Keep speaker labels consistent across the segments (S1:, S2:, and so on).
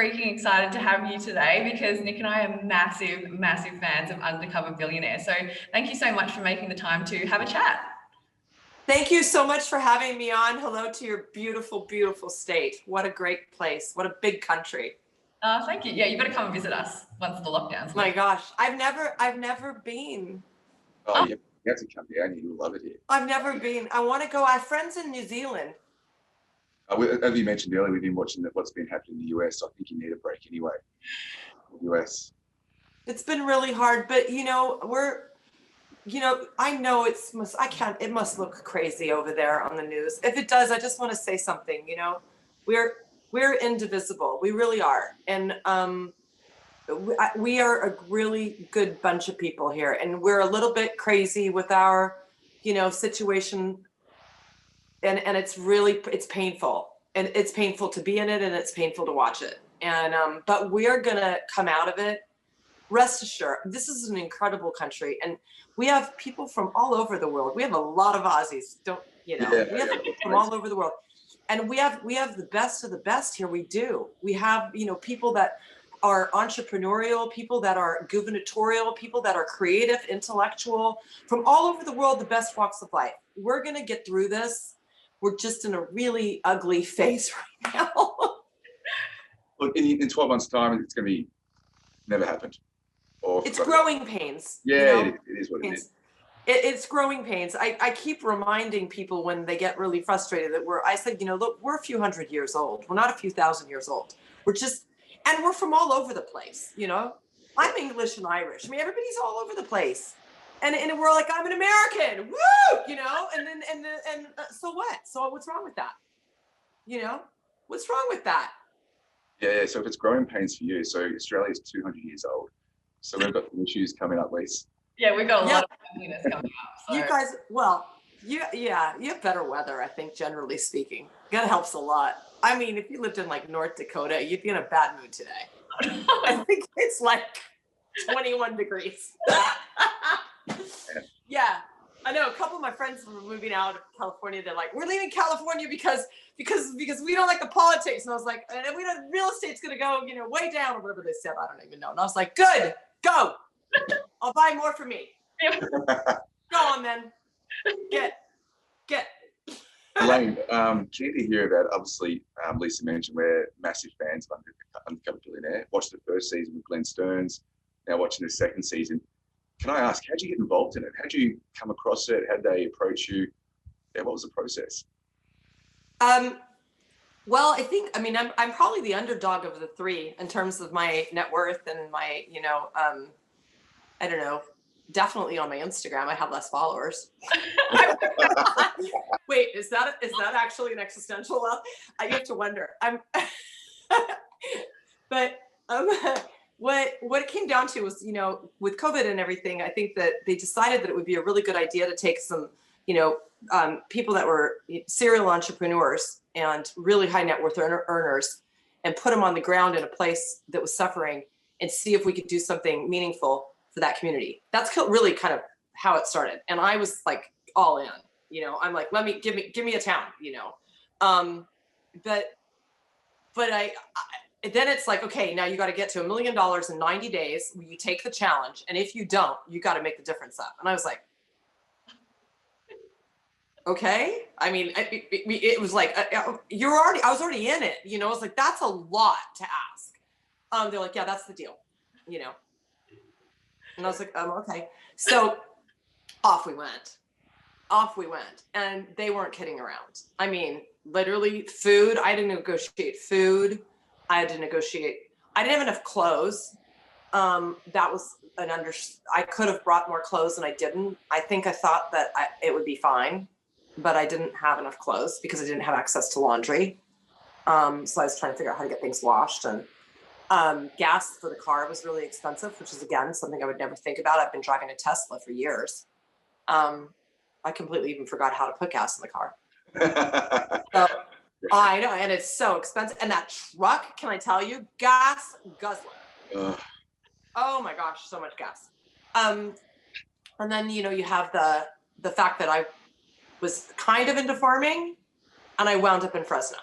S1: freaking excited to have you today because Nick and I are massive, massive fans of Undercover Billionaire. So thank you so much for making the time to have a chat.
S2: Thank you so much for having me on. Hello to your beautiful, beautiful state. What a great place. What a big country.
S1: Thank you. Yeah, you better come and visit us once the lockdown's
S2: lifted. My gosh, I've never been.
S3: Oh, you have to come down. You love it here.
S2: I've never been. I want to go. I have friends in New Zealand.
S3: As you mentioned earlier, we've been watching what's been happening in the US. I think you need a break anyway. The US.
S2: It's been really hard, but I know it must look crazy over there on the news. If it does, I just want to say something, we're indivisible. We really are. And we are a really good bunch of people here, and we're a little bit crazy with our, situation. And it's painful, and it's painful to be in it, and it's painful to watch it. And, but we are going to come out of it. Rest assured, this is an incredible country, and we have people from all over the world. We have a lot of Aussies, we have people from all over the world, and we have the best of the best here. We do. We have, people that are entrepreneurial, people that are gubernatorial, people that are creative, intellectual, from all over the world, the best walks of life. We're going to get through this. We're just in a really ugly phase right now.
S3: Look, in 12 months' time, it's going to be never happened.
S2: It's growing pains.
S3: Yeah, it is what it is.
S2: It's growing pains. I keep reminding people when they get really frustrated that look, we're a few hundred years old. We're not a few thousand years old. And we're from all over the place, I'm English and Irish. I mean, everybody's all over the place. And we're like, I'm an American, woo, and so what? So what's wrong with that? What's wrong with that?
S3: Yeah, so if it's growing pains for you, so Australia's 200 years old. So we've got some issues coming up, Lise.
S1: Yeah, we've got a lot of cleanliness coming up. So.
S2: You guys, you have better weather, I think, generally speaking. That helps a lot. I mean, if you lived in like North Dakota, you'd be in a bad mood today. I think it's like 21 degrees. Yeah, I know. A couple of my friends were moving out of California. They're like, we're leaving California because we don't like the politics. And I was like, and real estate's going to go, way down or whatever they said. I don't even know. And I was like, good, go. I'll buy more for me. Go on then. Get.
S3: Elaine, keen to hear about, obviously, Lisa mentioned we're massive fans of Undercover Billionaire. Watched the first season with Glenn Stearns, now watching the second season. Can I ask, how'd you get involved in it? How'd you come across it? How'd they approach you? Yeah, what was the process?
S2: Well, I'm probably the underdog of the three in terms of my net worth and my, I don't know, definitely on my Instagram, I have less followers. Wait, is that actually an existential level? You have to wonder. What it came down to was, with COVID and everything, I think that they decided that it would be a really good idea to take some, people that were serial entrepreneurs and really high net worth earners and put them on the ground in a place that was suffering and see if we could do something meaningful for that community. That's really kind of how it started. And I was like all in, I'm like, give me a town, but then it's like, okay, now you got to get to $1 million in 90 days. You take the challenge. And if you don't, you got to make the difference up. And I was like, okay. I mean, it was like, I was already in it, I was like, that's a lot to ask. They're like, yeah, that's the deal, And I was like, okay. So off we went. And they weren't kidding around. I mean, literally food. I had to negotiate food. I didn't have enough clothes. That was I could have brought more clothes and I didn't. I think I thought that it would be fine, but I didn't have enough clothes because I didn't have access to laundry. So I was trying to figure out how to get things washed, and gas for the car was really expensive, which is again, something I would never think about. I've been driving a Tesla for years. I completely even forgot how to put gas in the car. So, I know, and it's so expensive. And that truck, can I tell you, gas guzzler. Oh my gosh, so much gas. And then, you have the fact that I was kind of into farming and I wound up in Fresno.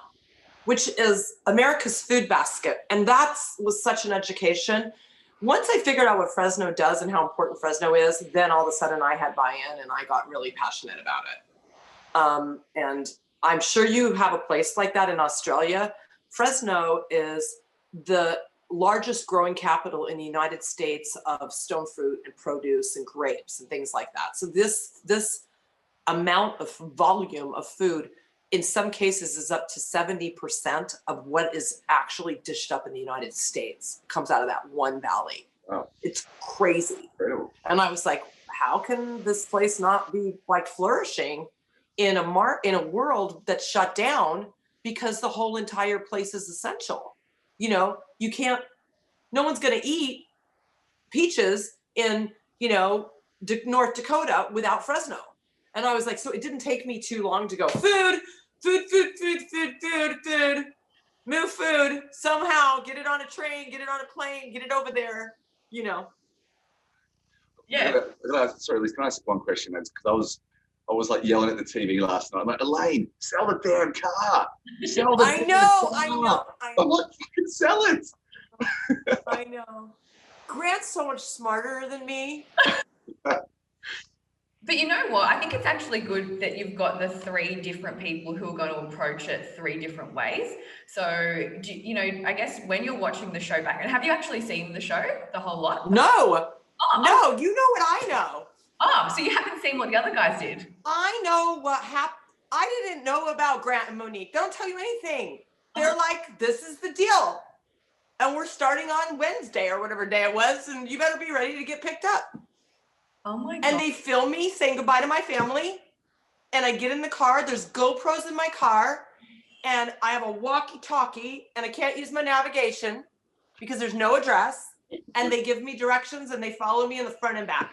S2: which is America's food basket. And that was such an education. Once I figured out what Fresno does and how important Fresno is, then all of a sudden I had buy-in and I got really passionate about it. And I'm sure you have a place like that in Australia. Fresno is the largest growing capital in the United States of stone fruit and produce and grapes and things like that. So this amount of volume of food in some cases is up to 70% of what is actually dished up in the United States comes out of that one valley.
S3: Wow.
S2: It's crazy.
S3: Incredible.
S2: And I was like, how can this place not be like flourishing in a world that's shut down because the whole entire place is essential? You know, no one's going to eat peaches in, North Dakota without Fresno. And I was like, so it didn't take me too long to go food, move food, somehow get it on a train, get it on a plane, get it over there,
S1: Yeah.
S3: Sorry, Liz, can I ask one question? Because I was like yelling at the TV last night. I'm like, Elaine, sell the damn car. Sell the damn car.
S2: I know.
S3: I'm like, fucking sell it.
S2: I know. Grant's so much smarter than me.
S1: But you know what? I think it's actually good that you've got the 3 different people who are going to approach it 3 different ways. So, I guess when you're watching the show back, and have you actually seen the show, the whole lot?
S2: No. No, you know what I know.
S1: Oh, so you haven't seen what the other guys did?
S2: I know what happened. I didn't know about Grant and Monique. They don't tell you anything. They're like, this is the deal. And we're starting on Wednesday or whatever day it was, and you better be ready to get picked up.
S1: Oh my God.
S2: And they film me saying goodbye to my family. And I get in the car. There's GoPros in my car. And I have a walkie-talkie. And I can't use my navigation because there's no address. And they give me directions and they follow me in the front and back.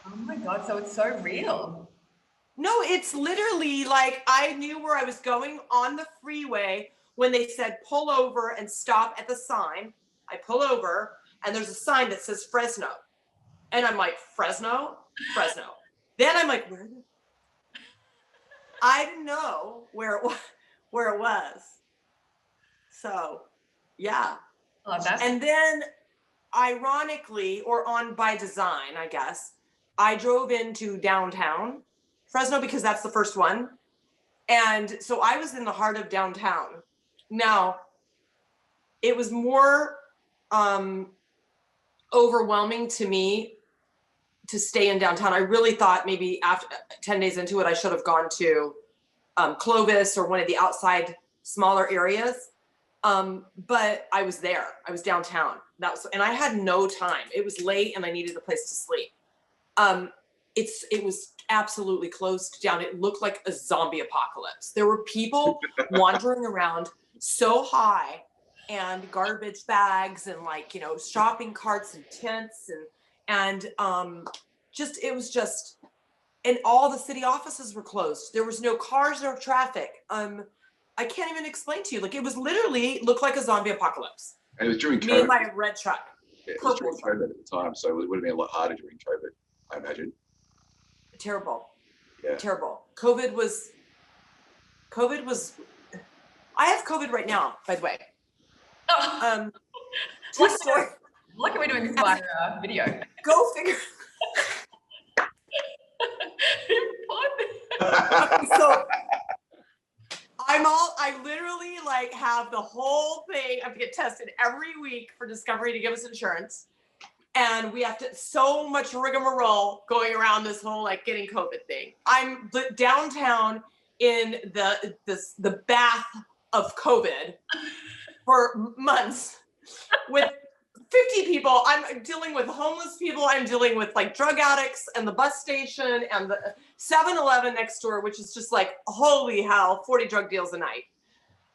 S1: Oh my God. So it's so real.
S2: No, it's literally like I knew where I was going on the freeway when they said pull over and stop at the sign. I pull over and there's a sign that says Fresno. And I'm like, Fresno? Then I'm like, where? I didn't know where it was. So, yeah.
S1: Oh,
S2: and then, ironically, or by design, I guess, I drove into downtown Fresno because that's the first one. And so I was in the heart of downtown. Now, it was more overwhelming to me to stay in downtown. I really thought maybe after 10 days into it, I should have gone to Clovis or one of the outside smaller areas. But I was there. I was downtown. And I had no time. It was late and I needed a place to sleep. It was absolutely closed down. It looked like a zombie apocalypse. There were people wandering around so high and garbage bags and shopping carts and tents and all the city offices were closed. There was no cars or traffic. I can't even explain to you. It was literally looked like a zombie apocalypse.
S3: And it was during COVID.
S2: Me and my red truck.
S3: Yeah, it was during COVID at the time, so it would have been a lot harder during COVID, I imagine.
S2: Terrible.
S3: Yeah.
S2: Terrible. COVID was. I have COVID right now, by the way.
S1: Oh.
S2: True story.
S1: Look at me doing this via video.
S2: Go figure. So I literally have the whole thing. I have to get tested every week for Discovery to give us insurance. And we have so much rigmarole going around this whole getting COVID thing. I'm downtown in the bath of COVID for months with 50 people. I'm dealing with homeless people. I'm dealing with drug addicts and the bus station and the 7-Eleven next door, which is just holy hell, 40 drug deals a night.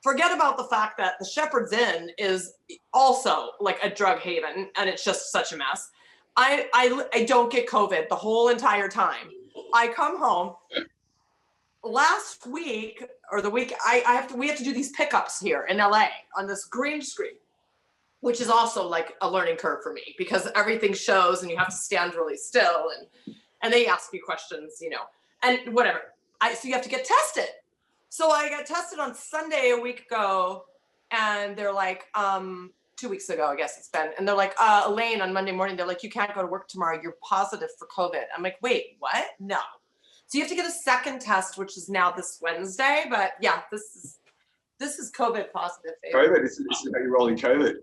S2: Forget about the fact that the Shepherd's Inn is also a drug haven and it's just such a mess. I don't get COVID the whole entire time. I come home last week or the week we have to do these pickups here in LA on this green screen, which is also a learning curve for me because everything shows and you have to stand really still and they ask you questions, and whatever. So you have to get tested. So I got tested on Sunday a week ago, and they're like, 2 weeks ago, I guess it's been, and they're like, Elaine, on Monday morning, they're like, you can't go to work tomorrow. You're positive for COVID. I'm like, wait, what? No. So you have to get a second test, which is now this Wednesday. But yeah, this is COVID positive.
S3: COVID. This is how you're rolling COVID.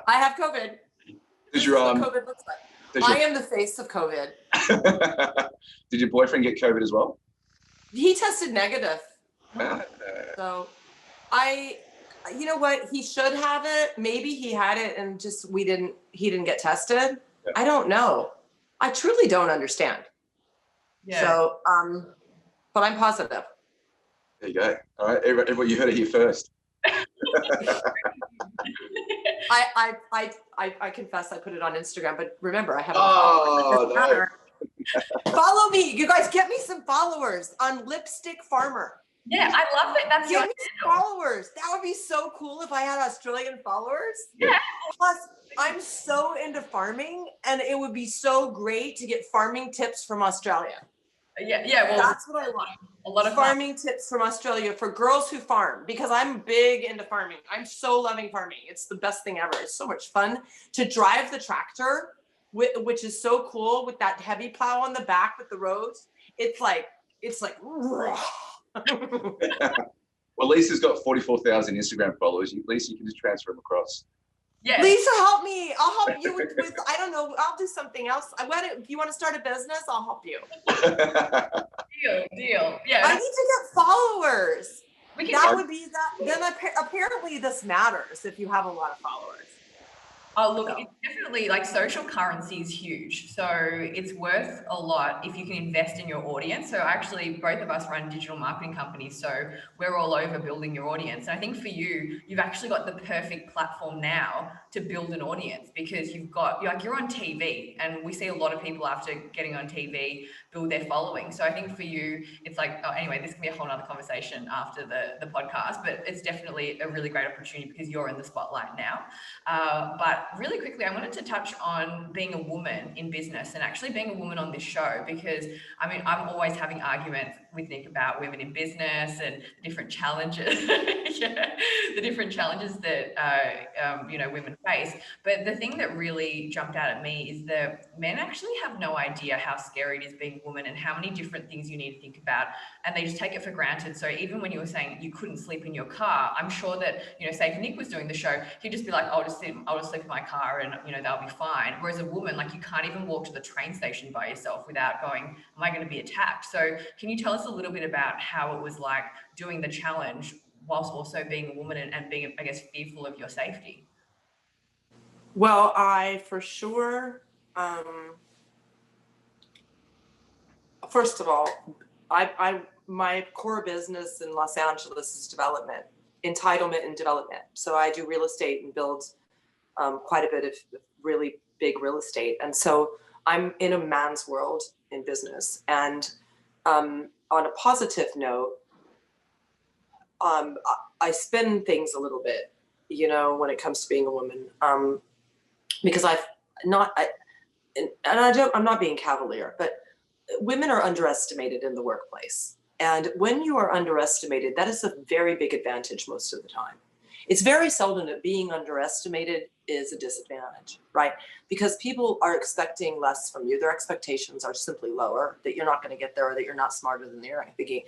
S2: I have COVID. This is what COVID looks like. I am the face of COVID.
S3: Did your boyfriend get COVID as well?
S2: He tested negative. So you know what? He should have it. Maybe he had it and just he didn't get tested. Yeah. I don't know. I truly don't understand. Yeah. So, but I'm positive.
S3: There you go. All right. Everybody, you heard it here first.
S2: I confess I put it on Instagram, but remember I haven't followed. No. Follow me. You guys get me some followers on Lipstick Farmer.
S1: Yeah, I love it. That's
S2: Give me some followers. That would be so cool if I had Australian followers.
S1: Yeah.
S2: Plus, I'm so into farming, and it would be so great to get farming tips from Australia.
S1: Yeah. Well,
S2: that's what I want. A lot of farming tips from Australia for girls who farm, because I'm big into farming. I'm so loving farming. It's the best thing ever. It's so much fun to drive the tractor, which is so cool with that heavy plow on the back with the roads. It's like.
S3: Well, Lisa's got 44,000 Instagram followers. Lisa, you can just transfer them across.
S2: Yeah. Lisa, help me. I'll help you with I don't know. I'll do something else. If you want to start a business, I'll help you.
S1: Deal. Yeah.
S2: I need to get followers. Would be that. Then apparently this matters if you have a lot of followers.
S1: Oh, look, it's definitely like social currency is huge. So it's worth a lot if you can invest in your audience. So actually both of us run digital marketing companies. So we're all over building your audience. And I think for you, you've actually got the perfect platform now to build an audience, because you're on TV, and we see a lot of people after getting on TV build their following. So I think for you, it's like, anyway, this can be a whole nother conversation after the podcast, but it's definitely a really great opportunity because you're in the spotlight now. But really quickly, I wanted to touch on being a woman in business and actually being a woman on this show, because I mean, I'm always having arguments with Nick about women in business and the different challenges, the different challenges that, women face. But the thing that really jumped out at me is that men actually have no idea how scary it is being a woman and how many different things you need to think about. And they just take it for granted. So even when you were saying you couldn't sleep in your car, I'm sure that, say if Nick was doing the show, he'd just be like, I'll just sleep in my car and, they'll be fine. Whereas a woman, like, you can't even walk to the train station by yourself without going, am I going to be attacked? So can you tell us a little bit about how it was like doing the challenge whilst also being a woman and being, I guess, fearful of your safety?
S2: Well, I for sure, first of all, my core business in Los Angeles is development, entitlement and development. So I do real estate and build quite a bit of really big real estate. And so I'm in a man's world in business. And on a positive note, I spin things a little bit, when it comes to being a woman, because I'm not being cavalier, but women are underestimated in the workplace. And when you are underestimated, that is a very big advantage most of the time. It's very seldom that being underestimated is a disadvantage, right? Because people are expecting less from you. Their expectations are simply lower, that you're not going to get there or that you're not smarter than they're thinking.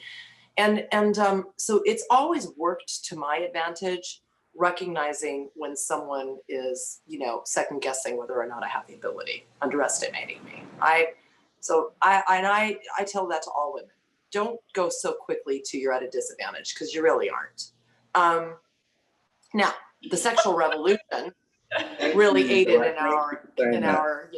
S2: And so it's always worked to my advantage, recognizing when someone is, second guessing whether or not I have the ability, underestimating me. I tell that to all women. Don't go so quickly to you're at a disadvantage, because you really aren't. Now, the sexual revolution really aided in our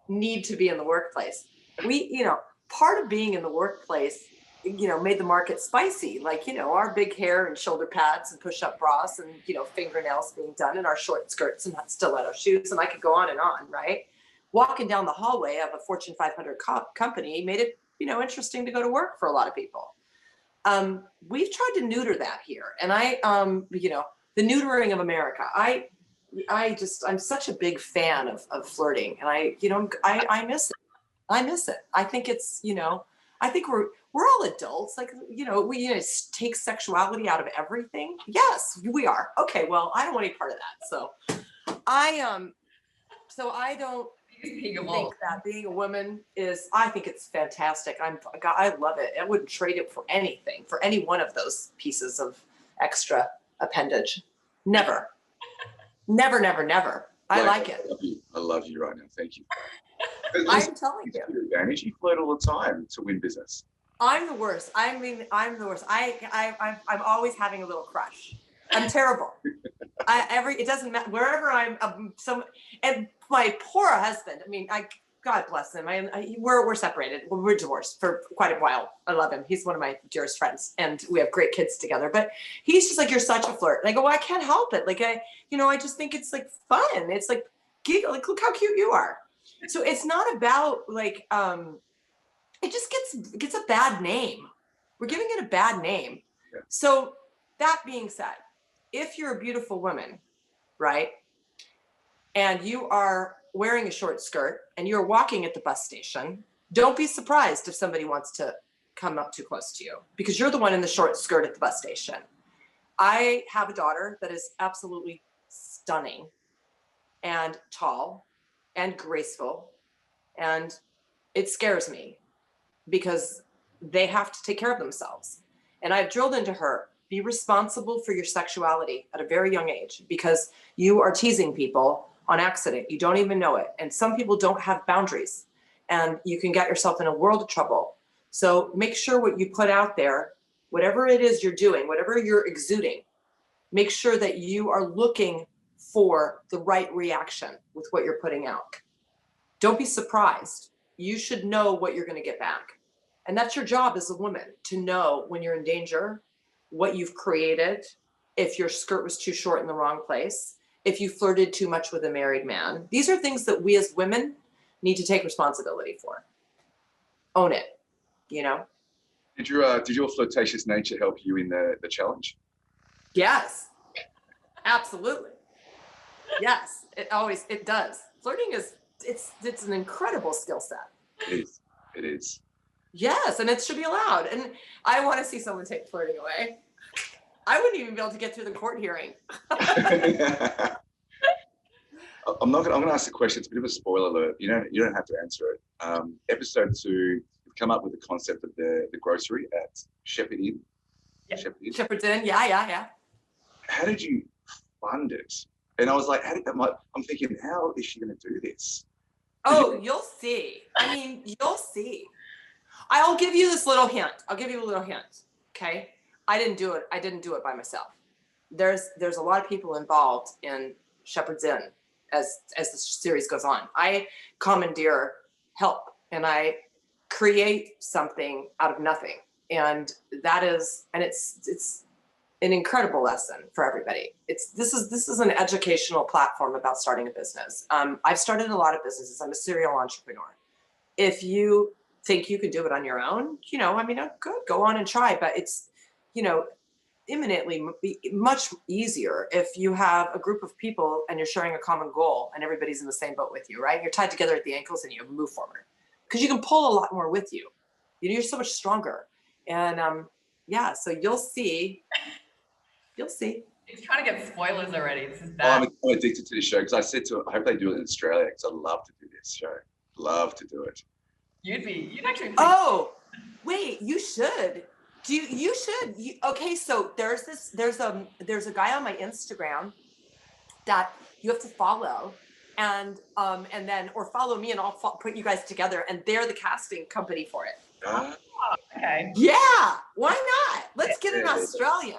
S2: need to be in the workplace. We, part of being in the workplace, made the market spicy, like, our big hair and shoulder pads and push-up bras and, fingernails being done and our short skirts and stiletto shoes. And I could go on, right? Walking down the hallway of a Fortune 500 company made it, interesting to go to work for a lot of people. We've tried to neuter that here. And the neutering of America, I'm such a big fan of flirting, and I miss it. I miss it. I think it's, I think we're all adults. Like, we take sexuality out of everything. Yes, we are. Okay, well, I don't want any part of that. So I don't think that being a woman I think it's fantastic. I love it. I wouldn't trade it for anything, for any one of those pieces of extra appendage. Never. Never, never, never. I like it.
S3: I love you right now. Thank you.
S2: I'm telling you.
S3: Advantage. You flirt all the time to win business.
S2: I'm the worst. I mean, I'm the worst. I'm always having a little crush. I'm terrible. It doesn't matter wherever I'm. And my poor husband. I mean, God bless him. We're separated. We're divorced for quite a while. I love him. He's one of my dearest friends, and we have great kids together. But he's just like, you're such a flirt. And I go, well, I can't help it. Like I just think it's like fun. It's like, like, look how cute you are. So it's not about like, it just gets a bad name. We're giving it a bad name.
S3: Yeah.
S2: So that being said, if you're a beautiful woman, right, and you are wearing a short skirt and you're walking at the bus station, don't be surprised if somebody wants to come up too close to you because you're the one in the short skirt at the bus station. I have a daughter that is absolutely stunning and tall and graceful, and it scares me because they have to take care of themselves. And I've drilled into her, be responsible for your sexuality at a very young age because you are teasing people on accident. You don't even know it. And some people don't have boundaries and you can get yourself in a world of trouble. So make sure what you put out there, whatever it is you're doing, whatever you're exuding, make sure that you are looking for the right reaction with what you're putting out. Don't be surprised. You should know what you're going to get back. And that's your job as a woman, to know when you're in danger, what you've created, if your skirt was too short in the wrong place, if you flirted too much with a married man. These are things that we as women need to take responsibility for. Own it,
S3: Did your flirtatious nature help you in the challenge?
S2: Yes, absolutely. Yes, it does. Flirting it's an incredible skill set.
S3: It is.
S2: Yes, and it should be allowed. And I want to see someone take flirting away. I wouldn't even be able to get through the court hearing.
S3: I'm going to ask the question. It's a bit of a spoiler alert. You don't have to answer it. Episode 2, you've come up with the concept of the grocery at Shepherd Inn.
S2: Yeah. Shepherd's Inn. Yeah.
S3: How did you fund it? And I was like, I'm thinking, how is she going to do this?
S2: Oh, you'll see. I mean, you'll see. I'll give you this little hint. Okay. I didn't do it by myself. There's a lot of people involved in Shepherd's Inn as the series goes on. I commandeer help and I create something out of nothing. And it's an incredible lesson for everybody. This is an educational platform about starting a business. I've started a lot of businesses. I'm a serial entrepreneur. If you think you can do it on your own, good, go on and try. But it's, imminently much easier if you have a group of people and you're sharing a common goal and everybody's in the same boat with you, right? You're tied together at the ankles and you move forward because you can pull a lot more with you. You're so much stronger. And so you'll see.
S1: He's trying to get spoilers already. This is bad.
S3: I'm addicted to this show because I said to her, I hope they do it in Australia because I love to do this show. Love to do it.
S1: You'd actually.
S2: Oh, wait, you should. You should. Okay, so there's a guy on my Instagram that you have to follow, and then follow me, and I'll put you guys together, and they're the casting company for it.
S1: Okay.
S2: Yeah, why not? Let's get an Australian.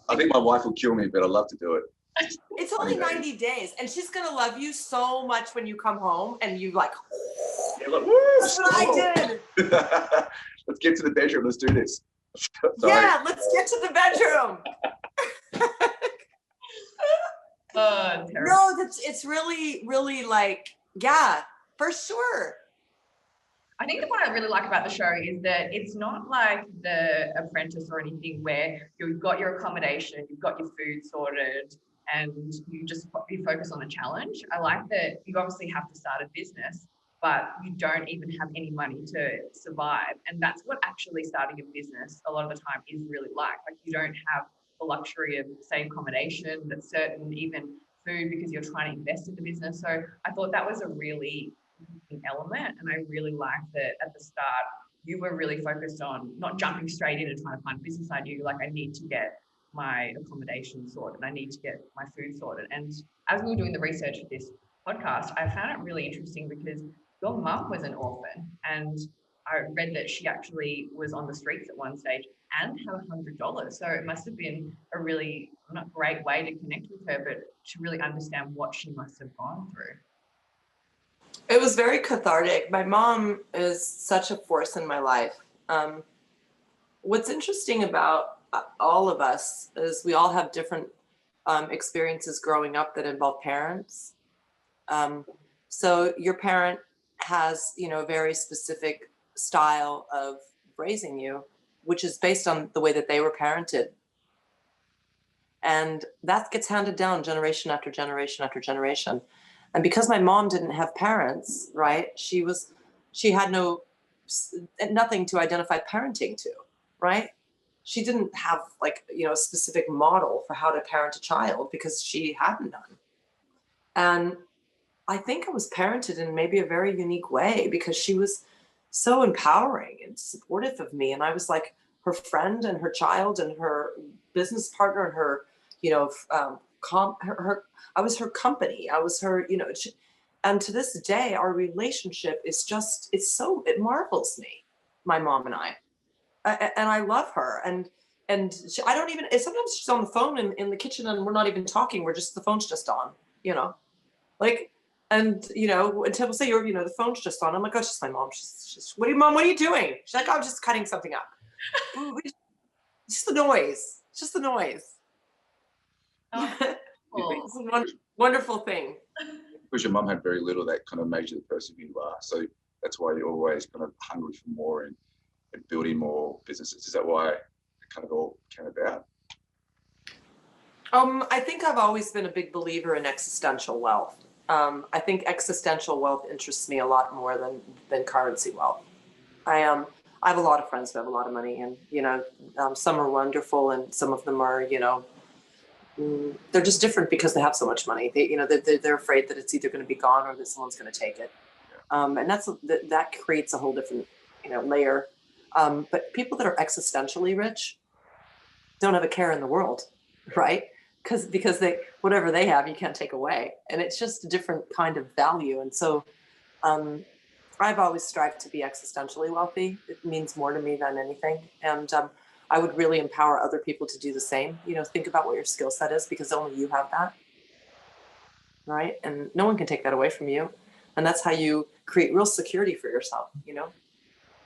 S3: I think my wife will kill me, but I love to do it.
S2: It's only 90 days, and she's gonna love you so much when you come home, and you like. That's what I did.
S3: Let's get to the bedroom. Let's do this.
S2: Yeah, let's get to the bedroom. No, it's really, really like, yeah, for sure.
S1: I think what I really like about the show is that it's not like The Apprentice or anything where you've got your accommodation, you've got your food sorted, and you focus on a challenge. I like that you obviously have to start a business, but you don't even have any money to survive. And that's what actually starting a business a lot of the time is really like. Like you don't have the luxury of, say, accommodation, but certain even food because you're trying to invest in the business. So I thought that was a really interesting element. And I really liked that at the start, you were really focused on not jumping straight in and trying to find a business idea. You're like, I need to get my accommodation sorted. I need to get my food sorted. And as we were doing the research for this podcast, I found it really interesting because your mum was an orphan, and I read that she actually was on the streets at one stage and had $100. So it must have been a really not great way to connect with her, but to really understand what she must have gone through.
S2: It was very cathartic. My mom is such a force in my life. What's interesting about all of us is we all have different experiences growing up that involve parents. So your parent has, a very specific style of raising you, which is based on the way that they were parented. And that gets handed down generation after generation after generation. And because my mom didn't have parents, right, she had nothing to identify parenting to, right? She didn't have a specific model for how to parent a child because she hadn't done. And I think I was parented in maybe a very unique way because she was so empowering and supportive of me. And I was like her friend and her child and her business partner and her, I was her company. I was her, and to this day, our relationship is it marvels me, my mom and I. And I love her. And I don't even, sometimes she's on the phone in the kitchen and we're not even talking. The phone's just on, and until we'll say, the phone's just on. I'm like, oh, it's just my mom. She's Mom, what are you doing? She's like, oh, I'm just cutting something up. It's just the noise. It's just the noise.
S1: Oh, cool.
S2: It's a wonderful thing.
S3: Because your mum had very little that kind of made you the person who you are. So that's why you're always kind of hungry for more and building more businesses. Is that why it kind of all came about?
S2: I think I've always been a big believer in existential wealth. I think existential wealth interests me a lot more than currency wealth. I have a lot of friends who have a lot of money, and some are wonderful, and some of them are they're just different because they have so much money. They're afraid that it's either going to be gone or that someone's going to take it, and that creates a whole different layer. But people that are existentially rich don't have a care in the world, right? Because whatever they have, you can't take away. And it's just a different kind of value. And so I've always strived to be existentially wealthy. It means more to me than anything. And I would really empower other people to do the same. Think about what your skill set is because only you have that, right? And no one can take that away from you. And that's how you create real security for yourself,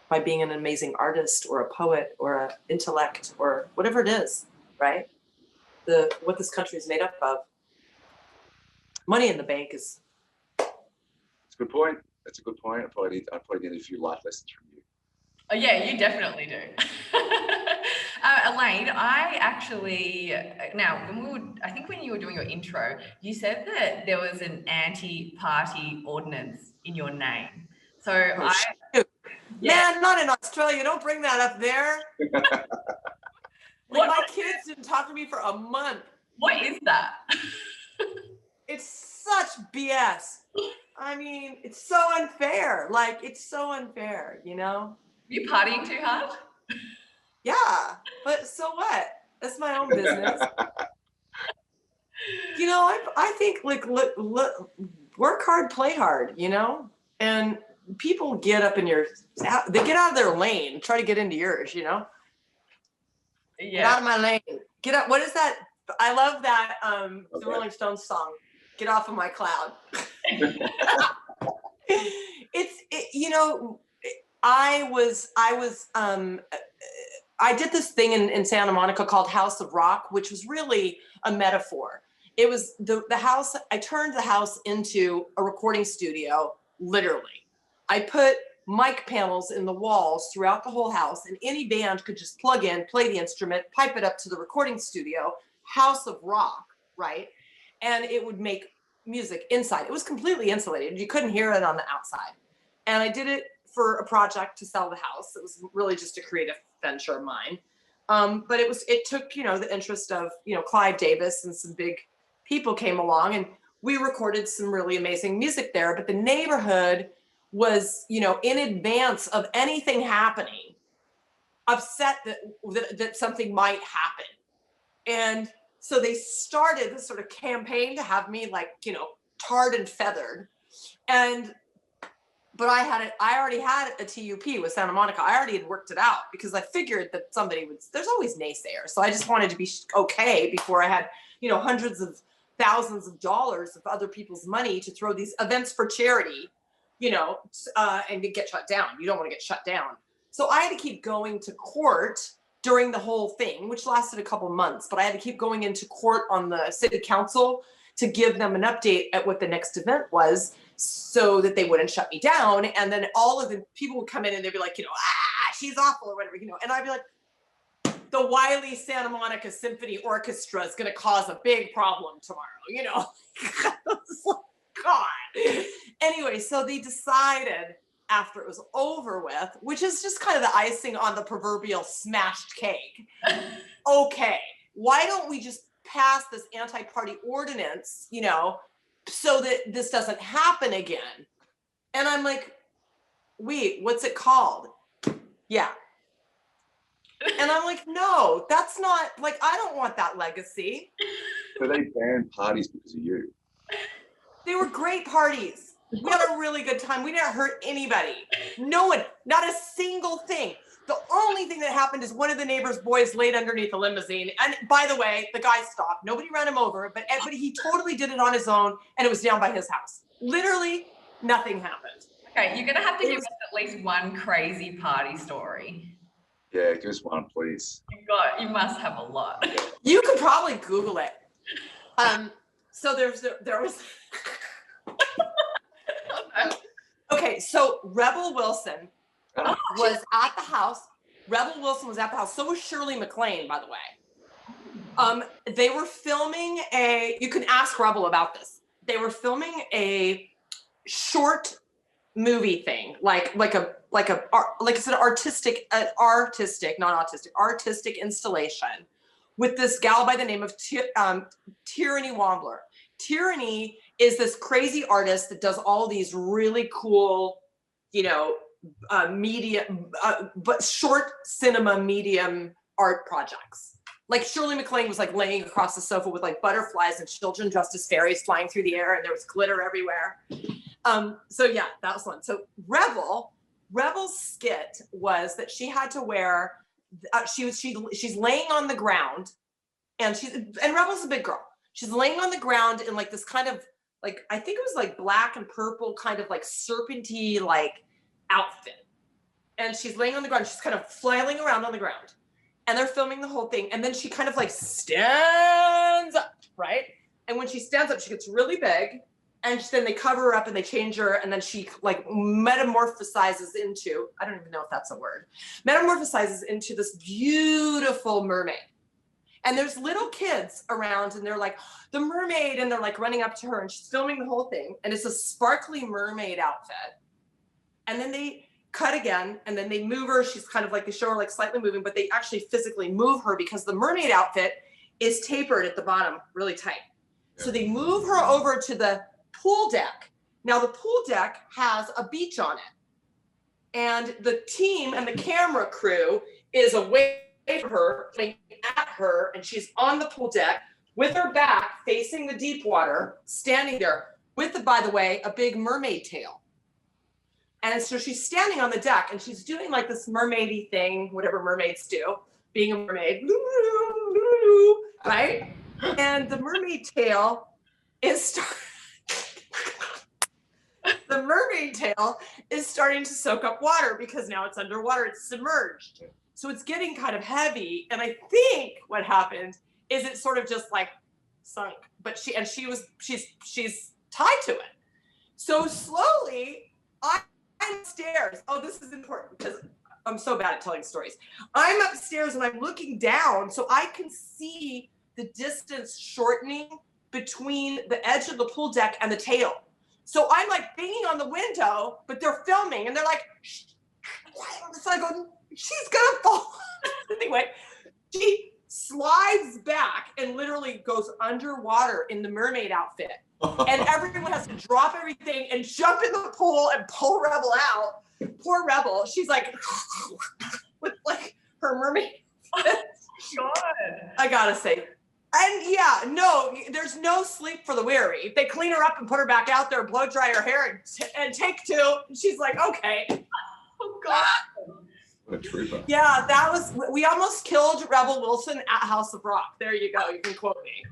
S2: by being an amazing artist or a poet or an intellect or whatever it is, right? What this country is made up of. Money in the bank is.
S3: That's a good point. That's a good point. I probably need a few life lessons from you.
S1: Oh yeah, you definitely do. Elaine, I actually, I think when you were doing your intro, you said that there was an anti-party ordinance in your name. So
S2: Man, not in Australia. Don't bring that up there. My kids didn't talk to me for a month.
S1: What is that?
S2: It's such BS. I mean, it's so unfair. It's so unfair,
S1: You partying too hard?
S2: Yeah, but so what? That's my own business. I think look, work hard, play hard, and people get up in they get out of their lane, try to get into yours,
S1: Yeah.
S2: Get out of my lane. Get up. What is that? I love that the Rolling Stones song, Get Off of My Cloud. I did this thing in Santa Monica called House of Rock, which was really a metaphor. It was the house. I turned the house into a recording studio, literally. I put mic panels in the walls throughout the whole house, and any band could just plug in, play the instrument, pipe it up to the recording studio, House of Rock, right? And it would make music inside. It was completely insulated. You couldn't hear it on the outside. And I did it for a project to sell the house. It was really just a creative venture of mine. But it took, the interest of, Clive Davis, and some big people came along, and we recorded some really amazing music there. But the neighborhood was, in advance of anything happening, upset that something might happen. And so they started this sort of campaign to have me tarred and feathered. But I already had a TUP with Santa Monica. I already had worked it out, because I figured that there's always naysayers. So I just wanted to be okay before I had, hundreds of thousands of dollars of other people's money to throw these events for charity, and to get shut down. You don't want to get shut down. So I had to keep going to court during the whole thing, which lasted a couple months, but I had to keep going into court on the city council to give them an update at what the next event was, so that they wouldn't shut me down. And then all of the people would come in and they'd be like, she's awful or whatever, and I'd be like, the Wiley Santa Monica Symphony Orchestra is going to cause a big problem tomorrow, God. Anyway, so they decided, after it was over with, which is just kind of the icing on the proverbial smashed cake. Okay, why don't we just pass this anti-party ordinance, so that this doesn't happen again? And I'm like, wait, what's it called? Yeah. And I'm like, no, that's not, I don't want that legacy.
S3: So they banned parties because of you.
S2: They were great parties. We had a really good time. We didn't hurt anybody. No one, not a single thing. The only thing that happened is one of the neighbor's boys laid underneath a limousine. And by the way, the guy stopped. Nobody ran him over, but he totally did it on his own, and it was down by his house. Literally nothing happened.
S1: Okay, you're going to have to give us at least one crazy party story.
S3: Yeah, give us one, please.
S1: You must have a lot.
S2: You could probably Google it. So there was. Okay, so Rebel Wilson was at the house. Rebel Wilson was at the house. So was Shirley MacLaine, by the way. They were filming you can ask Rebel about this. They were filming a short movie thing, like it's an artistic, not autistic, artistic installation with this gal by the name of Tyranny Wambler. Tyranny is this crazy artist that does all these really cool, but short cinema medium art projects. Like Shirley MacLaine was laying across the sofa with butterflies and children dressed as fairies flying through the air, and there was glitter everywhere. So yeah, that was one. So Rebel's skit was that she had to wear, she's laying on the ground, and Rebel's a big girl. She's laying on the ground in this kind of I think it was black and purple kind of serpentine outfit. And she's laying on the ground. She's kind of flailing around on the ground. And they're filming the whole thing. And then she kind of stands up, right? And when she stands up, she gets really big. And then they cover her up and they change her. And then she metamorphosizes into, I don't even know if that's a word, metamorphosizes into this beautiful mermaid. And there's little kids around, and they're the mermaid, and they're running up to her, and she's filming the whole thing. And it's a sparkly mermaid outfit. And then they cut again, and then they move her. She's kind of they show her slightly moving, but they actually physically move her because the mermaid outfit is tapered at the bottom really tight. Yeah. So they move her over to the pool deck. Now the pool deck has a beach on it. And the team and the camera crew is away from her, looking at her, and she's on the pool deck with her back facing the deep water, standing there with, by the way, a big mermaid tail. And so she's standing on the deck, and she's doing this mermaidy thing, whatever mermaids do, being a mermaid, right? And the mermaid tail is the mermaid tail is starting to soak up water because now it's underwater, it's submerged. So it's getting kind of heavy. And I think what happened is it sort of just sunk, but she's tied to it. So slowly I'm upstairs. Oh, this is important because I'm so bad at telling stories. I'm upstairs and I'm looking down so I can see the distance shortening between the edge of the pool deck and the tail. So I'm like banging on the window, but they're filming and they're like, shh. So I go, she's gonna fall. Anyway, she slides back and literally goes underwater in the mermaid outfit. And everyone has to drop everything and jump in the pool and pull Rebel out. Poor Rebel. She's like, with like her mermaid.
S1: God.
S2: I gotta say. And yeah, no, there's no sleep for the weary. They clean her up and put her back out there, blow dry her hair, and take two. And she's like, okay.
S1: Oh God.
S3: What a trooper.
S2: Yeah, that was, we almost killed Rebel Wilson at House of Rock. There you go. You can quote me.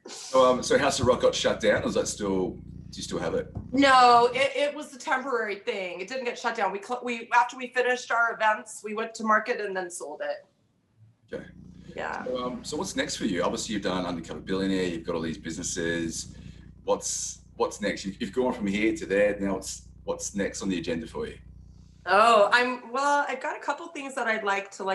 S3: So House of Rock got shut down, or is that still, do you still have it?
S2: No, it was a temporary thing. It didn't get shut down. We after we finished our events, we went to market and then sold it.
S3: Okay.
S2: Yeah.
S3: So what's next for you? Obviously, you've done Undercover Billionaire. You've got all these businesses. What's next? You've gone from here to there. Now, what's next on the agenda for you?
S2: Oh, I've got a couple things that I'd like to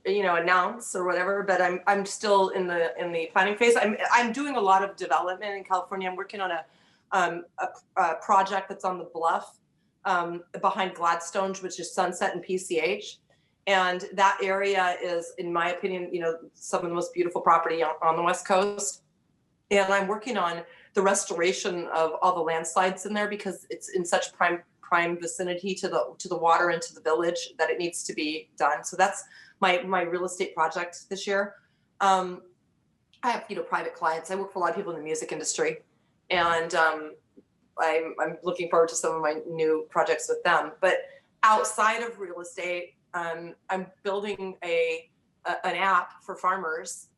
S2: announce or whatever, but I'm still in the planning phase. I'm doing a lot of development in California. I'm working on a project that's on the bluff behind Gladstone, which is Sunset and PCH. And that area is, in my opinion, some of the most beautiful property on the West Coast. And I'm working on the restoration of all the landslides in there because it's in such prime vicinity to the water and to the village that it needs to be done. So that's my real estate project this year. I have private clients. I work for a lot of people in the music industry, and I'm looking forward to some of my new projects with them. But outside of real estate, I'm building an app for farmers,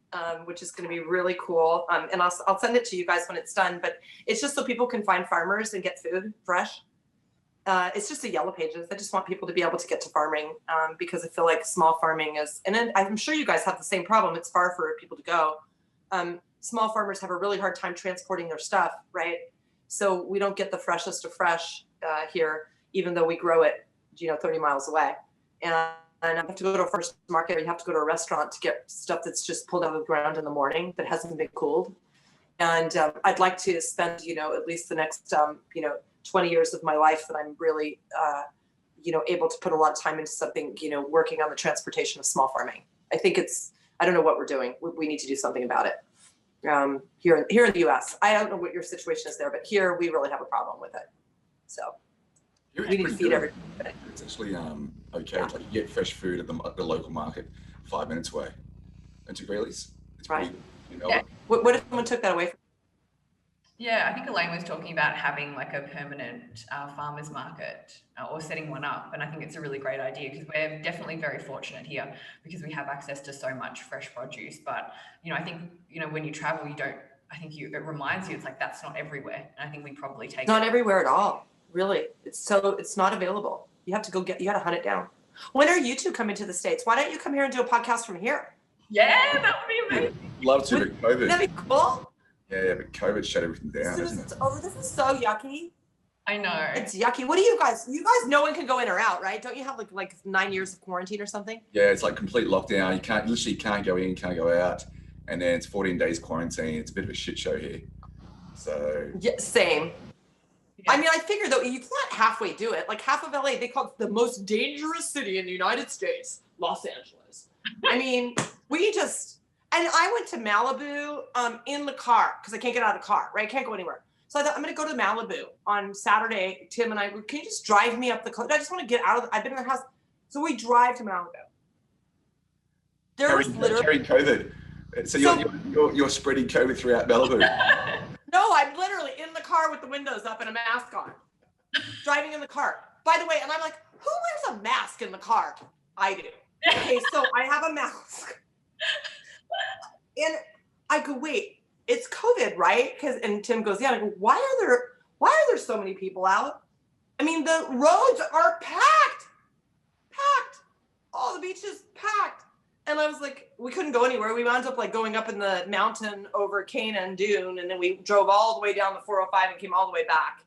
S2: which is going to be really cool. And I'll send it to you guys when it's done. But it's just so people can find farmers and get food fresh. It's just a yellow pages. I just want people to be able to get to farming because I feel like small farming is, and then I'm sure you guys have the same problem. It's far for people to go. Small farmers have a really hard time transporting their stuff, right? So we don't get the freshest of fresh here, even though we grow it, 30 miles away. And I have to go to a farmer's market, or you have to go to a restaurant to get stuff that's just pulled out of the ground in the morning that hasn't been cooled. And I'd like to spend, at least the next, 20 years of my life that I'm really, able to put a lot of time into something, working on the transportation of small farming. I think I don't know what we're doing. We need to do something about it. Here in the US, I don't know what your situation is there, but here we really have a problem with it. So we need to feed everybody.
S3: It's actually okay. Yeah. You get fresh food at the local market 5 minutes away. And to Greeley's, it's
S2: right.
S3: Pretty,
S2: Yeah. What if someone took that away from?
S1: Yeah, I think Elaine was talking about having like a permanent farmers market or setting one up. And I think it's a really great idea because we're definitely very fortunate here because we have access to so much fresh produce. But, I think, when you travel, it reminds you, it's like, that's not everywhere. And I think we probably take
S2: Not everywhere at all, really. It's not available. You have to you got to hunt it down. When are you two coming to the States? Why don't you come here and do a podcast from here?
S1: Yeah, that would be amazing.
S3: Love to, but COVID.
S2: That'd be cool.
S3: Yeah, but COVID shut everything down, isn't it?
S2: Oh, this is so yucky.
S1: I know.
S2: It's yucky. What do you guys no one can go in or out, right? Don't you have like 9 years of quarantine or something?
S3: Yeah, it's like complete lockdown. You literally can't go in, can't go out. And then it's 14 days quarantine. It's a bit of a shit show here. So.
S2: Yeah, same. Yeah. I mean, I figure though, you can't halfway do it. Like half of LA, they call it the most dangerous city in the United States, Los Angeles. I mean, and I went to Malibu in the car because I can't get out of the car, right? I can't go anywhere. So I thought I'm going to go to Malibu on Saturday. Tim and I, can you just drive me up the coast? I just want to get out of I've been in the house. So we drive to Malibu. There was literally
S3: COVID. So you're spreading COVID throughout Malibu.
S2: No, I'm literally in the car with the windows up and a mask on, driving in the car. By the way, and I'm like, who wears a mask in the car? I do. Okay, so I have a mask. And I go, wait, it's COVID, right? And Tim goes, yeah. And I go, why are there so many people out? I mean, the roads are packed. All the beaches packed. And I was like, we couldn't go anywhere. We wound up like going up in the mountain over Canaan Dune, and then we drove all the way down the 405 and came all the way back.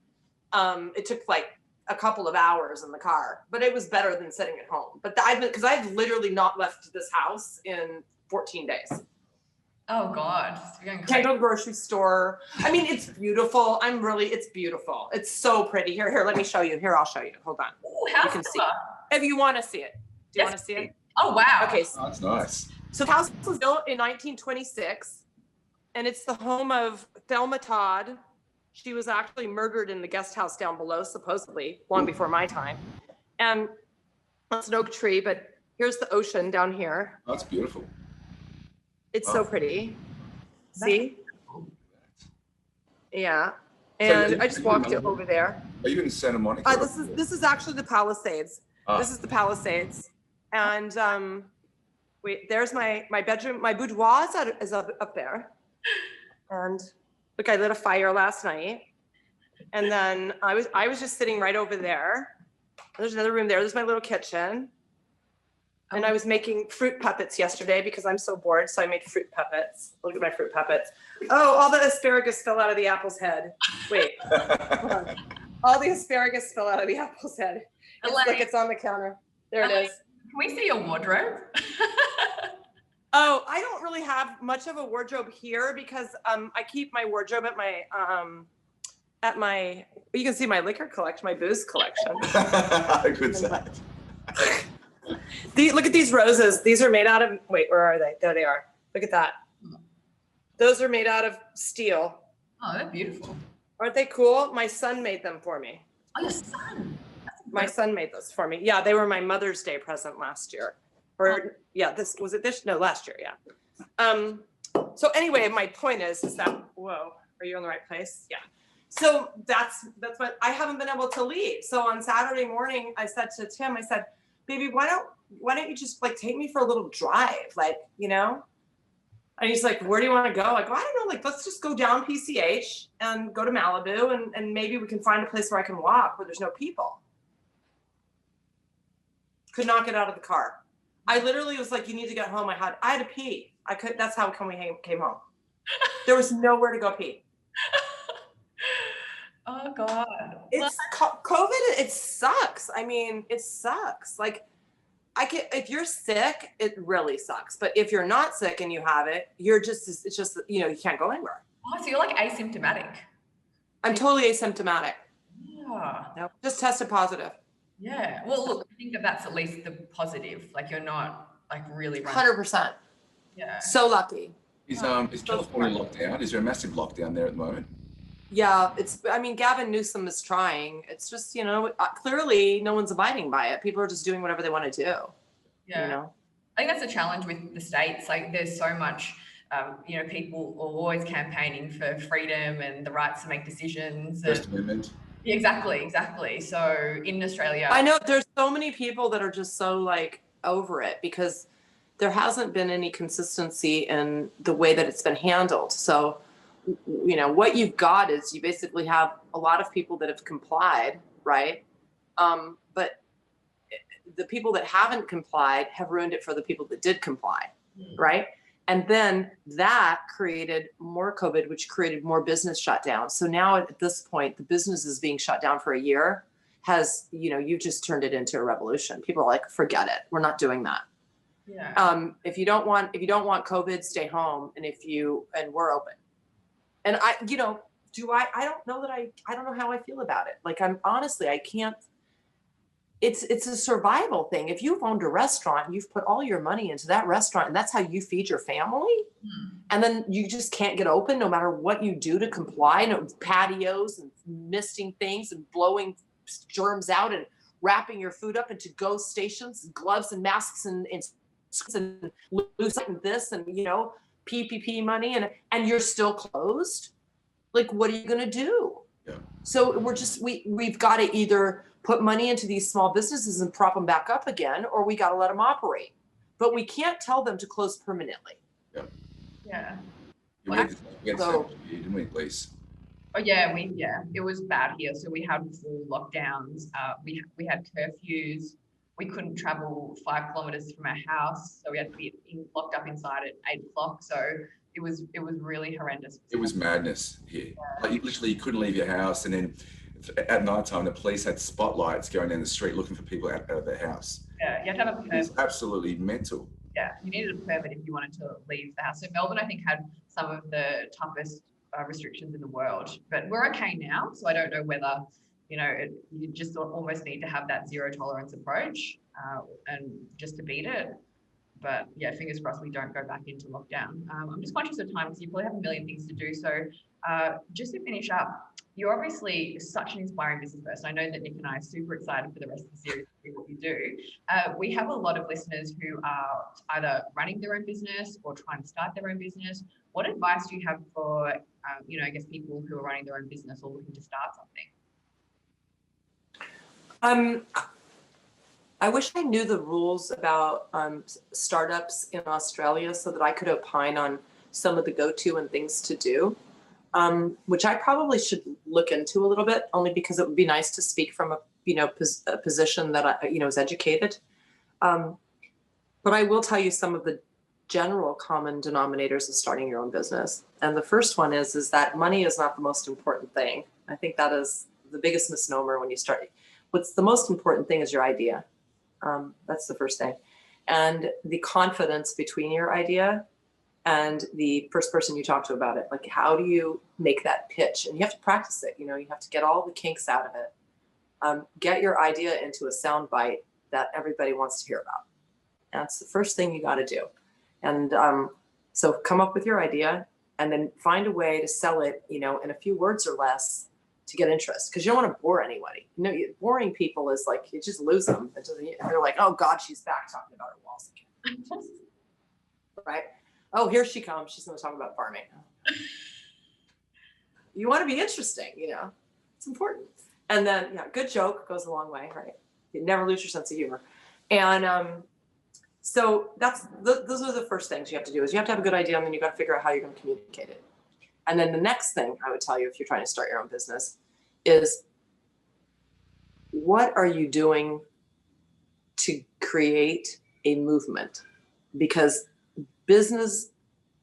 S2: It took like a couple of hours in the car, but it was better than sitting at home. But because I've literally not left this house in 14 days.
S1: Oh God, you're going
S2: Can't
S1: crazy.
S2: go to the grocery store. I mean, it's beautiful. It's beautiful. It's so pretty. Here, let me show you. Here, I'll show you. Hold on.
S1: Ooh,
S2: You
S1: house
S2: can see
S1: tour.
S2: if you want to see it. Do you
S1: Yes,
S2: want to see it?
S1: Oh wow.
S2: Okay.
S3: Oh, that's nice.
S2: So the house was built in 1926, and it's the home of Thelma Todd. She was actually murdered in the guest house down below, supposedly, long before my time. And that's an oak tree, but here's the ocean down here.
S3: Oh, that's beautiful.
S2: It's
S3: Wow.
S2: so pretty. See? Yeah.
S3: So
S2: And I just walked over there.
S3: Are you in Santa Monica?
S2: This is actually the Palisades.
S3: Ah.
S2: This is the Palisades. And wait, there's my bedroom. My boudoir is up there. And look, I lit a fire last night. And then I was just sitting right over there. There's another room there. There's my little kitchen. And I was making fruit puppets yesterday because I'm so bored. So I made fruit puppets. Look at my fruit puppets. Oh, all the asparagus fell out of the apple's head. Wait, hold on. All the asparagus fell out of the apple's head. It's on the counter. There it is.
S1: Can we see your wardrobe?
S2: Oh, I don't really have much of a wardrobe here because I keep my wardrobe at my you can see my liquor collection, my booze collection.
S3: Good sight.
S2: Look at these roses. These are made out of, wait, where are they? There they are. Look at that. Those are made out of steel.
S1: Oh, they're beautiful.
S2: Aren't they cool? My son made them for me.
S1: Oh, your son.
S2: My son made those for me. Yeah, they were my Mother's Day present last year. Or yeah, last year, yeah. So anyway, my point is that, whoa, are you in the right place? Yeah. So that's what, I haven't been able to leave. So on Saturday morning, I said to Tim, I said, baby, why don't you just like take me for a little drive? Like, you know? And he's like, where do you want to go? I go, I don't know, like, let's just go down PCH and go to Malibu and maybe we can find a place where I can walk where there's no people. Could not get out of the car. I literally was like, you need to get home. I had to pee. That's how come we came home. There was nowhere to go pee.
S1: Oh God.
S2: It's COVID. It sucks. I mean, it sucks. Like if you're sick, it really sucks. But if you're not sick and you have it, it's just, you know, you can't go anywhere.
S1: Oh, so you're like asymptomatic.
S2: I'm totally asymptomatic.
S1: Yeah.
S2: Nope. Just tested positive.
S1: Yeah. Well, look, I think that's at least the positive. Like you're not like really running.
S2: 100%.
S1: Yeah.
S2: So lucky.
S3: Is California locked down? Is there a massive lockdown there at the moment?
S2: Yeah, Gavin Newsom is trying. It's just, you know, clearly no one's abiding by it. People are just doing whatever they want to do.
S1: Yeah.
S2: You know?
S1: I think that's a challenge with the States. Like there's so much, you know, people are always campaigning for freedom and the rights to make decisions.
S3: First Amendment.
S1: Yeah, exactly. So in Australia.
S2: I know there's so many people that are just so like over it because there hasn't been any consistency in the way that it's been handled. So, you know, what you've got is you basically have a lot of people that have complied, right? But the people that haven't complied have ruined it for the people that did comply, right? And then that created more COVID, which created more business shutdowns. So now at this point, the business is being shut down for a year has, you know, you just turned it into a revolution. People are like, forget it. We're not doing that.
S1: Yeah.
S2: If you don't want COVID, stay home. And we're open. And I don't know how I feel about it. Like I can't, it's a survival thing. If you've owned a restaurant, you've put all your money into that restaurant and that's how you feed your family. And then you just can't get open no matter what you do to comply. No patios and misting things and blowing germs out and wrapping your food up into go stations, gloves and masks and loose and this and, you know, PPP money and you're still closed. Like, what are you going to do?
S3: Yeah.
S2: So we've got to either put money into these small businesses and prop them back up again, or we got to let them operate. But we can't tell them to close permanently.
S3: Yeah.
S1: Yeah.
S3: We had didn't we, Lise?
S1: Oh yeah, it was bad here. So we had full lockdowns. We had curfews. We couldn't travel 5 kilometers from our house, so we had to be locked up inside at 8 o'clock. So it was really horrendous.
S3: It was madness here. Yeah. Like you couldn't leave your house, and then at night time the police had spotlights going down the street looking for people out of their house.
S1: Yeah, you have to have a curfew.
S3: It's absolutely mental.
S1: Yeah, you needed a permit if you wanted to leave the house. So Melbourne, I think, had some of the toughest restrictions in the world, but we're okay now. So I don't know whether, you just almost need to have that zero tolerance approach and just to beat it. But yeah, fingers crossed we don't go back into lockdown. I'm just conscious of time because you probably have a million things to do. So just to finish up, you're obviously such an inspiring business person. I know that Nick and I are super excited for the rest of the series to see what you do. We have a lot of listeners who are either running their own business or trying to start their own business. What advice do you have for, I guess people who are running their own business or looking to start something?
S2: I wish I knew the rules about startups in Australia so that I could opine on some of the go-to and things to do, which I probably should look into a little bit, only because it would be nice to speak from a position that I is educated. But I will tell you some of the general common denominators of starting your own business. And the first one is that money is not the most important thing. I think that is the biggest misnomer when you start. What's the most important thing is your idea. That's the first thing. And the confidence between your idea and the first person you talk to about it. Like, how do you make that pitch? And you have to practice it. You have to get all the kinks out of it. Get your idea into a sound bite that everybody wants to hear about. That's the first thing you got to do. And so come up with your idea and then find a way to sell it, in a few words or less to get interest, because you don't want to bore anybody. Boring people is like, you just lose them. They're like, oh God, she's back talking about her walls again. Right? Oh, here she comes. She's going to talk about farming. You want to be interesting, it's important. And then, good joke goes a long way, right? You never lose your sense of humor. And so those are the first things you have to do is you have to have a good idea, and then you got to figure out how you're going to communicate it. And then the next thing I would tell you if you're trying to start your own business is, what are you doing to create a movement? Because business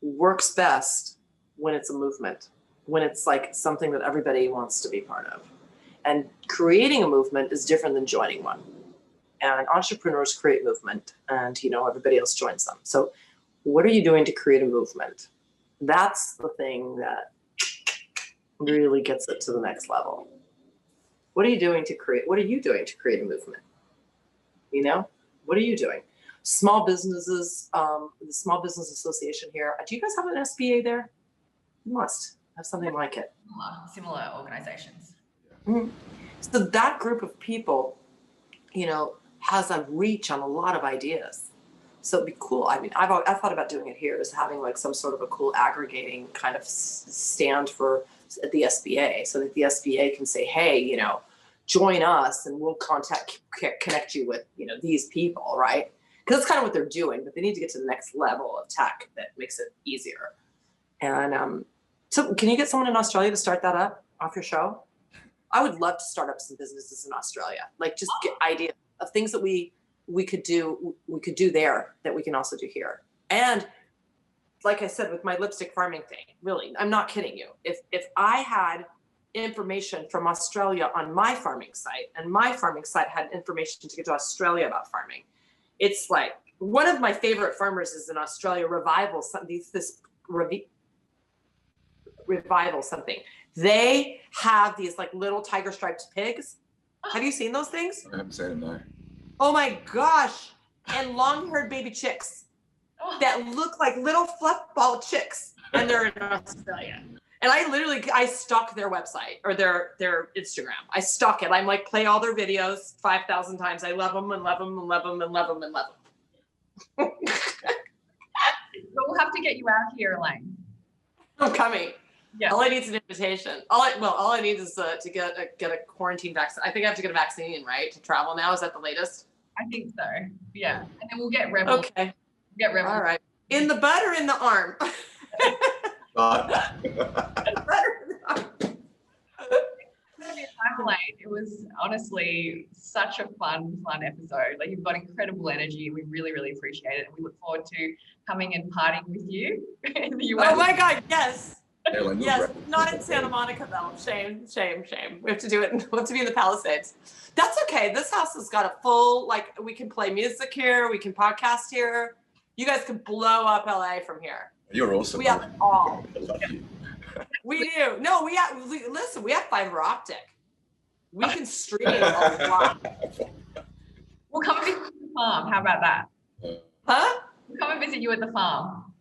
S2: works best when it's a movement, when it's like something that everybody wants to be part of. And creating a movement is different than joining one. And entrepreneurs create movement, and everybody else joins them. So what are you doing to create a movement? That's the thing that really gets it to the next level. What are you doing to create a movement? What are you doing? Small businesses, the Small Business Association here. Do you guys have an SBA there? You must have something like it.
S1: Similar organizations.
S2: Mm-hmm. So that group of people, has a reach on a lot of ideas. So it'd be cool. I mean, I've thought about doing it here, is having like some sort of a cool aggregating kind of stand at the SBA, so that the SBA can say, hey, join us and we'll connect you with, these people, right? Because that's kind of what they're doing, but they need to get to the next level of tech that makes it easier. And so can you get someone in Australia to start that up off your show? I would love to start up some businesses in Australia, like just get ideas of things that we could do there that we can also do here. And like I said, with my lipstick farming thing, really, I'm not kidding you. If I had information from Australia on my farming site, and my farming site had information to get to Australia about farming, it's like, one of my favorite farmers is in Australia, Revival something. They have these like little tiger striped pigs. Have you seen those things?
S3: I haven't seen them, no.
S2: Oh my gosh. And long-haired baby chicks that look like little fluff ball chicks. And they're in Australia. And I stalk their website or their Instagram. I stalk it. I'm like, play all their videos 5,000 times. I love them and love them and love them and love them and love them.
S1: But we'll have to get you out here, Elaine.
S2: I'm coming.
S1: Yeah.
S2: All I need is an invitation. All I need is to get a quarantine vaccine. I think I have to get a vaccine, right, to travel now. Is that the latest?
S1: I think so. Yeah. And then we'll get Rebel.
S2: Okay.
S1: Get Rebel.
S2: All right. In the butt or in the arm?
S1: It was honestly such a fun episode. Like, you've got incredible energy. We really, really appreciate it. And we look forward to coming and partying with you in the US.
S2: Oh my God, yes.
S3: Elaine,
S2: Yes, not in Santa Monica though. Shame. We have to do it. We have to be in the Palisades. That's okay. This house has got a full, like, we can play music here. We can podcast here. You guys could blow up LA from here.
S3: You're awesome.
S2: We have it all.
S3: I love you.
S2: We do. No, we have, listen, we have fiber optic. We can stream a lot.
S1: We'll come and visit you at the farm. How about that?
S2: Huh?
S1: We'll come and visit you at the farm.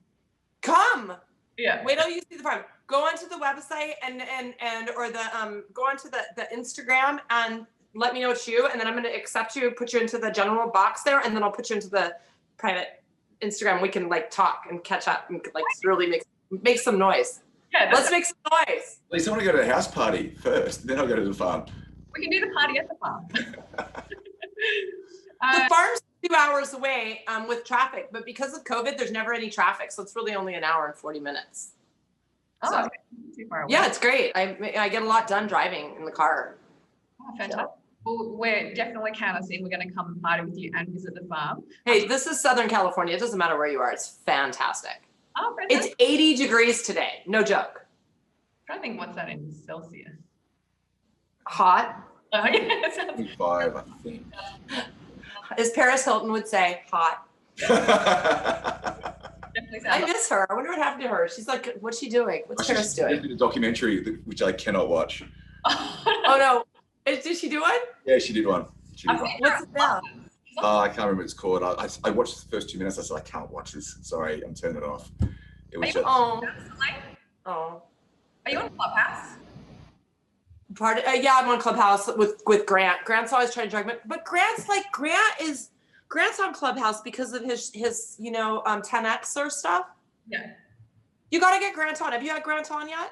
S2: Come.
S1: Yeah.
S2: Wait till you see the farm. Go onto the website or the go onto the Instagram and let me know it's you, and then I'm going to accept you, put you into the general box there, and then I'll put you into the private Instagram. We can like talk and catch up and like really make some noise.
S1: Yeah,
S2: let's make some noise.
S3: At least I want to go to the house party first, then I'll go to the farm.
S1: We can do the party at the farm.
S2: The farm's 2 hours away with traffic, but because of COVID, there's never any traffic, so it's really only an hour and 40 minutes.
S1: Oh,
S2: So,
S1: okay. Too far away.
S2: yeah, it's great. I get a lot done driving in the car.
S1: Oh, fantastic. Well, we're definitely canvassing. We're going to come and party with you and visit the farm.
S2: Hey, this is Southern California. It doesn't matter where you are. It's fantastic.
S1: Oh, fantastic.
S2: It's 80 degrees today. No joke.
S1: I'm trying to think what's that in Celsius.
S2: Hot.
S1: Oh, yeah. Sounds
S3: 25, I think.
S2: As Paris Hilton would say, hot.
S1: definitely
S2: I
S1: sounds
S2: miss her. I wonder what happened to her. She's like, what's she doing? What's Paris
S3: She
S2: doing?
S3: did a documentary which I cannot watch.
S2: Oh no. Did she do one?
S3: Yeah, she did one.
S2: What's it now?
S3: I can't remember what it's called. I watched the first 2 minutes. I said, I can't watch this. Sorry, I'm turning it off. It was just,
S2: Oh.
S1: Are you on Clubhouse?
S2: Pardon? Yeah, I'm on Clubhouse with Grant. Grant's always trying to drag me, but Grant's on Clubhouse because of his 10X stuff.
S1: Yeah.
S2: You got to get Grant on. Have you had Grant on yet?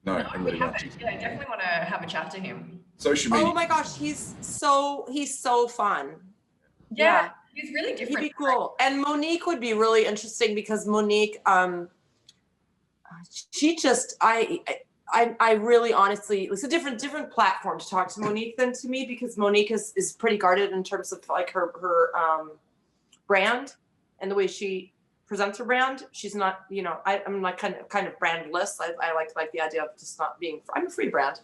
S3: no,
S1: No,
S3: I'm
S1: we
S3: really
S1: haven't.
S3: not.
S1: Yeah, I definitely want to have a chat to him.
S3: Social media.
S2: Oh my gosh, he's so fun.
S1: Yeah. He's really
S2: He'd
S1: different.
S2: be cool. And Monique would be really interesting because Monique, she just, I really honestly, it's a different platform to talk to Monique than to me because Monique is pretty guarded in terms of like her brand and the way she presents her brand. She's not, I'm like kind of brandless. I like the idea of just not being, I'm a free brand.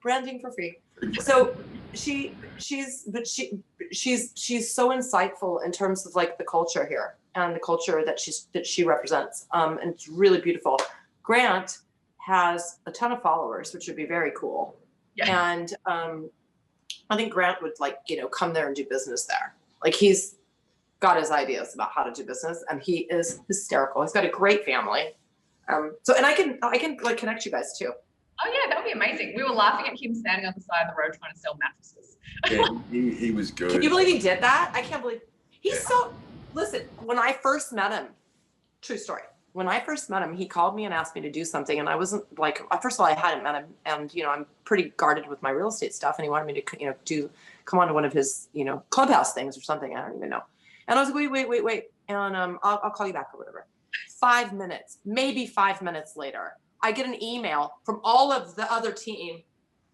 S2: Branding for free. So she's so insightful in terms of like the culture here and the culture that she represents. And it's really beautiful. Grant has a ton of followers, which would be very cool.
S1: Yeah.
S2: And I think Grant would come there and do business there. Like he's got his ideas about how to do business and he is hysterical. He's got a great family. And I can like connect you guys too.
S1: Oh yeah, that would be amazing. We were laughing at him standing on the side of the road trying to sell mattresses.
S3: Yeah, he was good.
S2: Can you believe he did that? I can't believe listen, when I first met him, true story. When I first met him, he called me and asked me to do something. And I wasn't like, first of all, I hadn't met him. And, I'm pretty guarded with my real estate stuff. And he wanted me to, come on to one of his, Clubhouse things or something. I don't even know. And I was like, wait. And I'll call you back or whatever. 5 minutes, maybe 5 minutes later, I get an email from all of the other team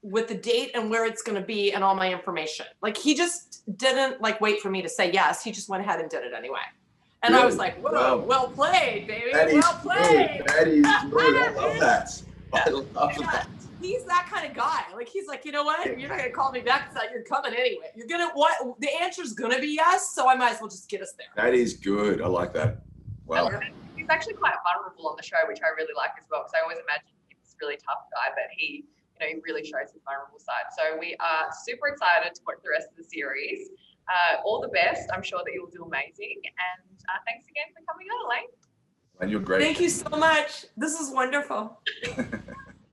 S2: with the date and where it's going to be and all my information. Like he just didn't wait for me to say yes. He just went ahead and did it anyway. And
S3: Really?
S2: I was like, whoa, well played, baby.
S3: That is
S2: Well played.
S3: good. That is good. I love that. I love that.
S2: He's that kind of guy. Like he's like, you know what? You're not gonna call me back because you're coming anyway. You're gonna what? The answer's gonna be yes. So I might as well just get us there.
S3: That is good. I like that. Wow.
S1: He's actually quite vulnerable on the show, which I really like as well, because I always imagine he's this really tough guy, but he really shows his vulnerable side. So we are super excited to watch the rest of the series. All the best. I'm sure that you'll do amazing. And thanks again for coming on, Elaine.
S3: And you're great.
S2: Thank you so much. This is wonderful.